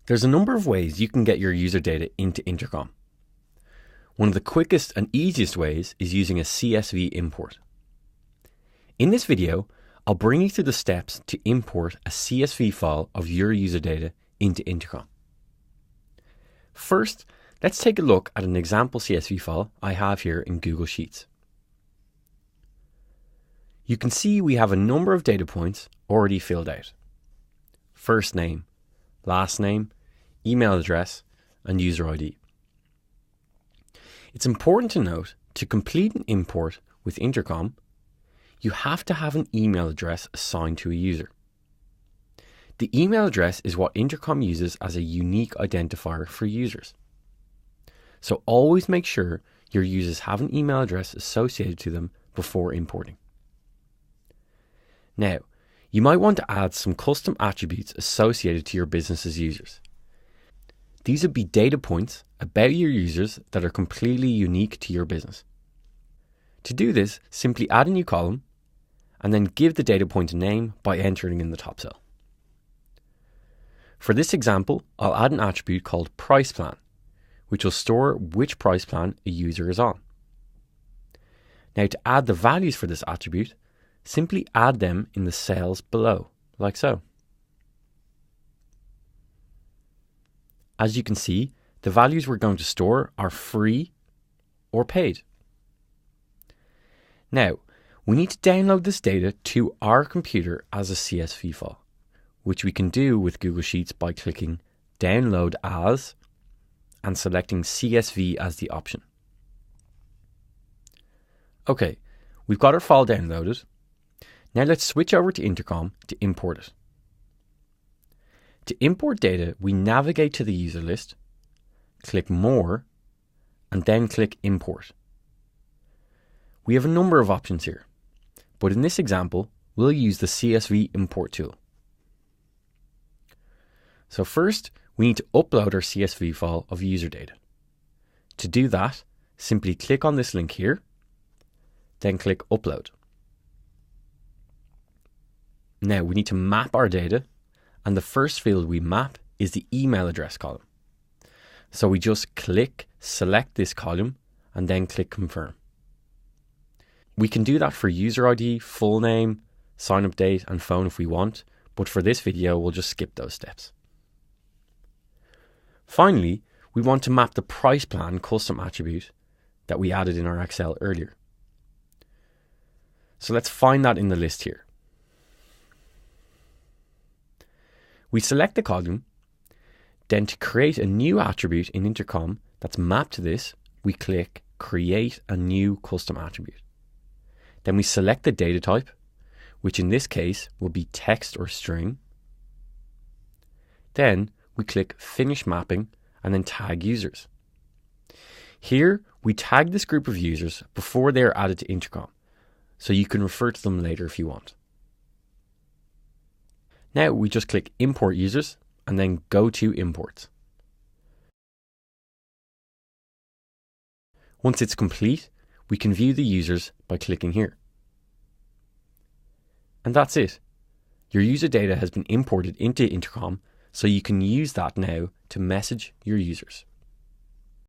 There's a number of ways you can get your user data into Intercom. One of the quickest and easiest ways is using a CSV import. In this video, I'll bring you through the steps to import a CSV file of your user data into Intercom. First, let's take a look at an example CSV file I have here in Google Sheets. You can see we have a number of data points already filled out. First name, last name, email address, and user ID. It's important to note, to complete an import with Intercom, you have to have an email address assigned to a user. The email address is what Intercom uses as a unique identifier for users. So always make sure your users have an email address associated to them before importing. Now, you might want to add some custom attributes associated to your business's users. These would be data points about your users that are completely unique to your business. To do this, simply add a new column and then give the data point a name by entering in the top cell. For this example, I'll add an attribute called price plan, which will store which price plan a user is on. Now, to add the values for this attribute, simply add them in the cells below, like so. As you can see, the values we're going to store are free or paid. Now, we need to download this data to our computer as a CSV file, which we can do with Google Sheets by clicking Download As and selecting CSV as the option. Okay, we've got our file downloaded. Now let's switch over to Intercom to import it. To import data, we navigate to the user list, click More, and then click Import. We have a number of options here, but in this example, we'll use the CSV import tool. So first, we need to upload our CSV file of user data. To do that, simply click on this link here, then click Upload. Now we need to map our data, and the first field we map is the email address column. So we just select this column, and then click Confirm. We can do that for user ID, full name, sign up date, and phone if we want, but for this video, we'll just skip those steps. Finally, we want to map the price plan custom attribute that we added in our Excel earlier. So let's find that in the list here. We select the column, then to create a new attribute in Intercom that's mapped to this, we click Create a New Custom Attribute. Then we select the data type, which in this case will be text or string. Then we click Finish Mapping and then tag users. Here we tag this group of users before they are added to Intercom, so you can refer to them later if you want. Now we just click Import Users and then go to Imports. Once it's complete, we can view the users by clicking here. And that's it. Your user data has been imported into Intercom, so you can use that now to message your users.